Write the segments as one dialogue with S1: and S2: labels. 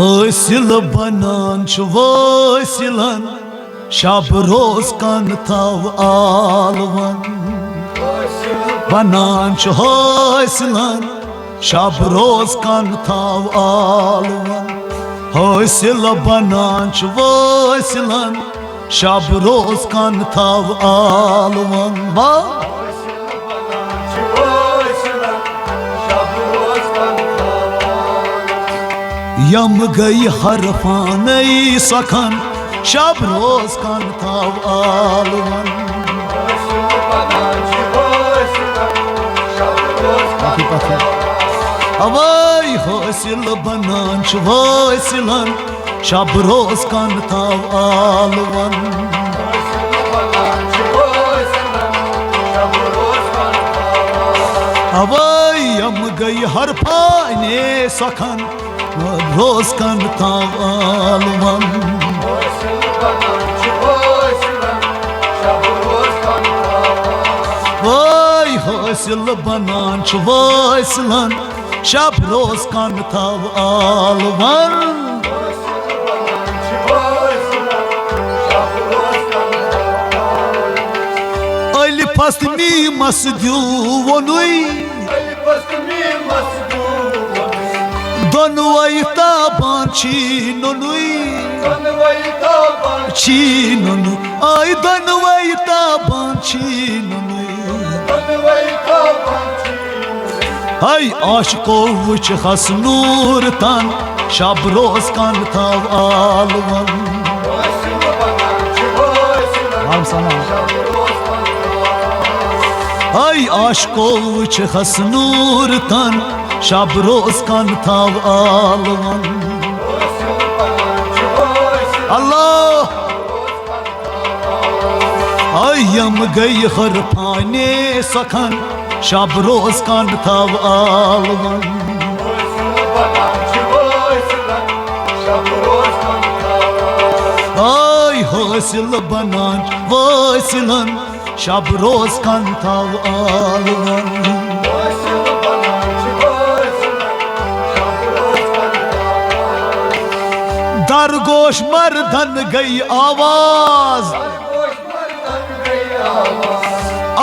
S1: हासिल बनान वसिलन शब रोज कन थव आलवन बनान हासिलन शब रोज कन थव आलवन हासिल बनान वसिलन शब रोज कन थव आलवन वाह यम गई हरफान सखन शब रोज कन थव आलवन अवै हासिल बनान वसिलन शब रोज कन थव आलवन अवै यम गई हरफान सखन रोज कन थव आलवन वै हासिल बनान वसिलन शब रोज कन थव आलवन अलिफस मीमस द्यू वोनुई दोनवै ताबान चीनुनुई चीनुनु आई दोनवै ताबान चीनुनुई आई आशिको वुच हसनूर तन शब रोज कन थव आलवन आई आशिको वुच हसनूर तन शब रोज कन थव आलवन अल्लाह यम गई हरफाने सखन शब रोज कन थव आलवन आई हासिल बनान वसिलन शब रोज कन थव आलवन दरगोश मर्दन गई आवाज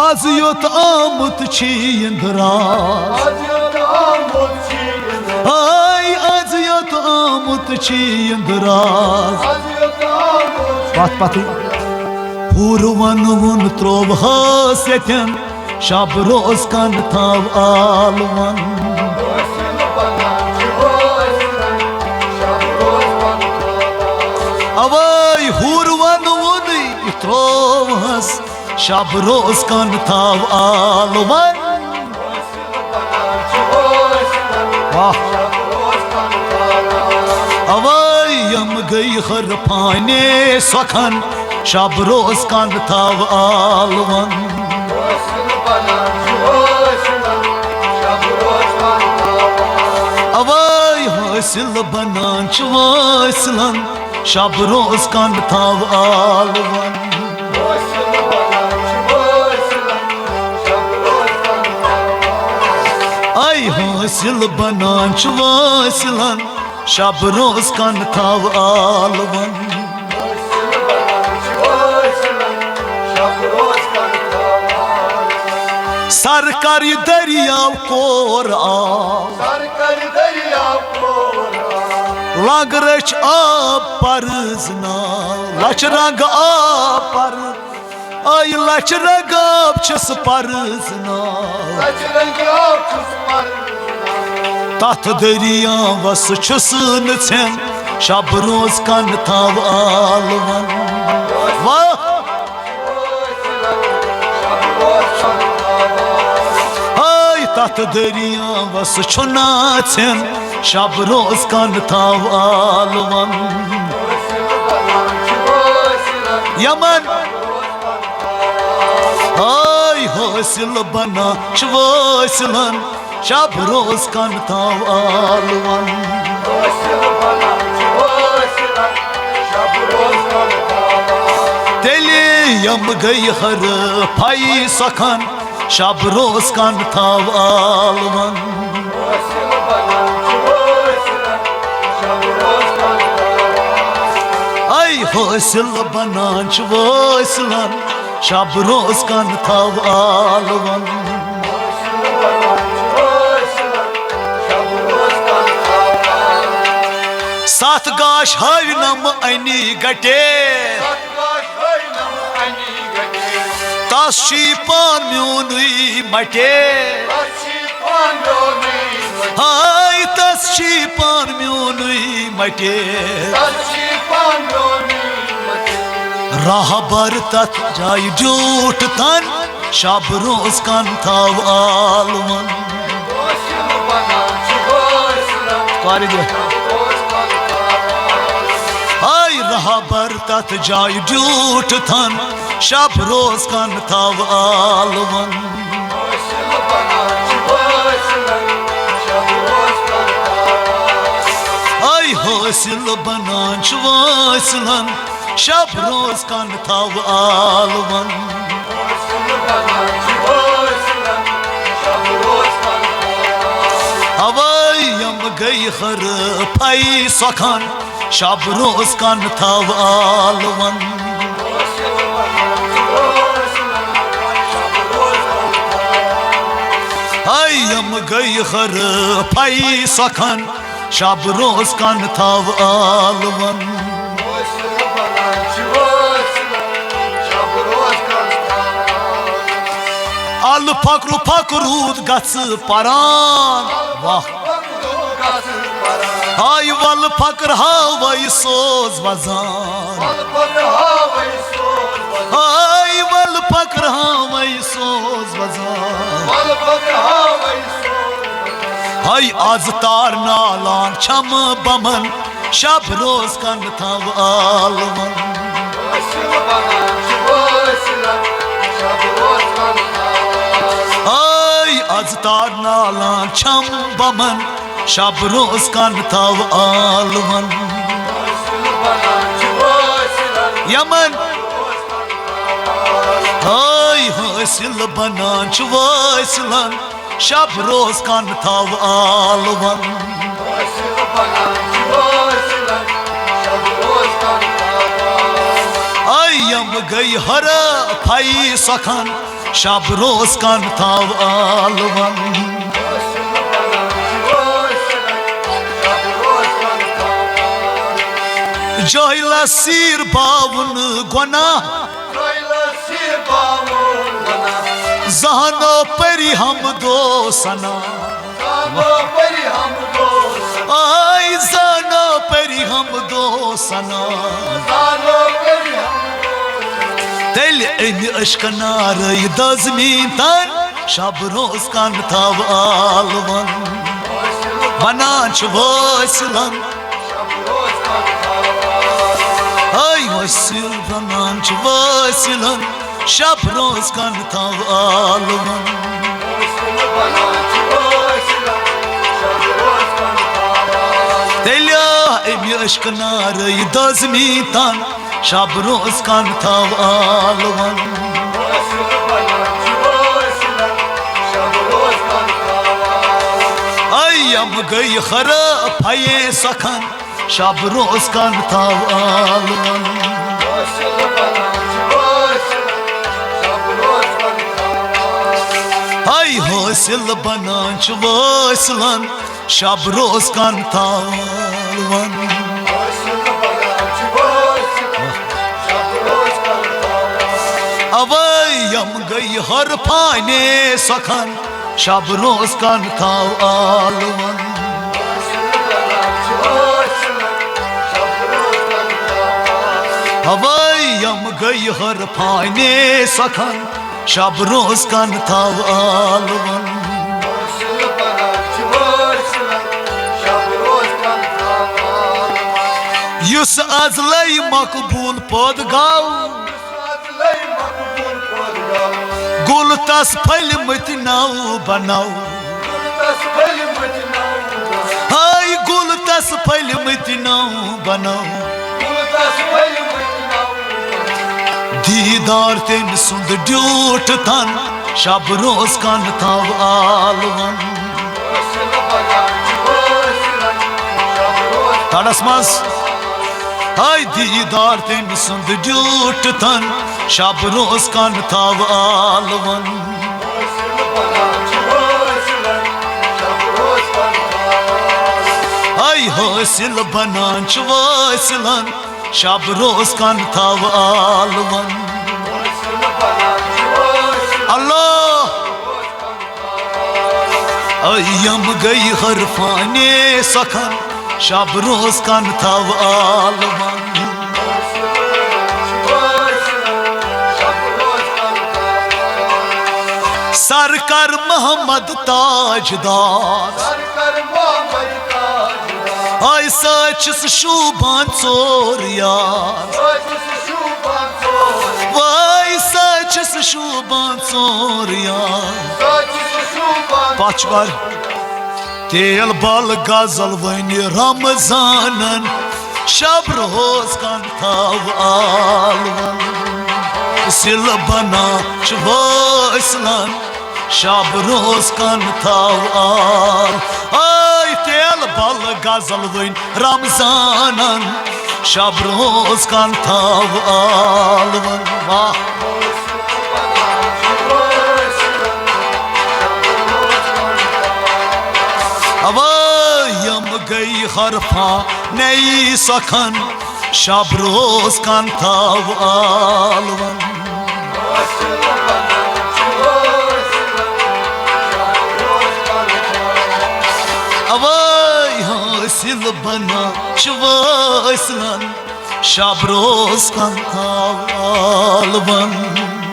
S1: आज युत आमुत इंदराज आई आज युत आमुत इंदराज पूर्वन वुन त्रोव हास्यन शब रोज कन थव आलवन अवै हुरवन वुन त्रोवहस शब रोज कन थव आलवन अवै यम गई हरफाने सखन शब रोज कन थव आलवन अवै हासिल बनान वसिलन शब रोज कन थव आलवन आई हासिल बनान वसिलन शब रोज कन थव आलवन सरकार दरियाव कोर लग रच आब परजना लच रंग आब पर आई लच रंग आब छस परजना तथ दरिया वस छस नछन शब रोज कन थव आलवन वाह आई तथ दरिया वस छुनाछन शब रोज कन थव आलवन यमन आई हासिल बना वसिलन शब रोज कन थव आलवन तेले यम गई हर फाई सखन शब रोज कन थव आलवन हासिल बनान वसलन शब रोज कन थव आलवन सात गाश हवनम अनि गटे तस पान म्यून मटे हाय तस पान म्यून मटे राहबर तथ जाय जूठ तन शब रोज कन थव आलवन हाय राहबर तथ जाय जूठ तन शब रोज कन थव आलवन हाय हासिल बनान वसलन शब रोज कन थव आलवन हवाई यम गई खर पाई सखन शब रोज कन थव आलवन हाय यम गई खर पाई सखन शब रोज कन थव आलवन अल फक्र फक्रूद गस परान वाह हाय वल फक्र हावै सोज वजान हाय वल फक्र हावै सोज वजान हाय आज तार नालान छम बमन शब रोज कन थव आलवन हाय आज तार नालान छम बमन शब रोज कन थव आलवन यमन हाय हासिल बनान वसलन शब रोज कन थव आलवन यम गई हर फाई सखन शब रोज कन थव आलवन जहिला सिर बावन गुना जहानो परी हम दो सना आई जानो परी हम दो सना तेल इन अशकनार दजमीन तन शब रोज कन थव आलवन बनान वसलन हाय हासिल बनान वसलन शब रोज कन थव आलवन तेल्या इन अशकनार दजमीन तन शब रोज कन थव आलवन यम गई खर फाये सखन शब रोज कन थव आलवन हाय हासिल बनान वसलन शब रोज कन थव आलवन अवै यम गई हर फाने सखन शब रोज कन थव आलवन अवै यम गई हर फाने सखन शब रोज कन थव आलवन युस आज लई मकबूल पद गाव गुल तस फल मत नाव बनाओ हाय गुल तस फल मत नाव बनाओ दीदार तेन सुंद ड्यूट तन शब रोज कन थव आलवन तड़स मस हाय दीदार तेम सुंद जूट तन शब रोज कान थाव आलवन हाय हासिल बनान वसिलन शब रोज कान थाव आलवन अल्लाह अयम गई हरफाने सखन शब रोज कान थाव आलवन सरकार मोहम्मद ताजदार आय सच शूबान चोर यार वाय सच शूबान चोर यार पाचवार तेल बल गजल वन रमजानन शब रोज कान थाव आलवन सिल बना वसलन शब रोज कान थाव आल आय तेल बल गजल वन रमजानन शब रोज कान थाव आलवन वाह अवयम गई हरफा नई सखन शब रोज कान थाव आलवन अवय हासिल बना वसलन शब रोज कान थाव आलवन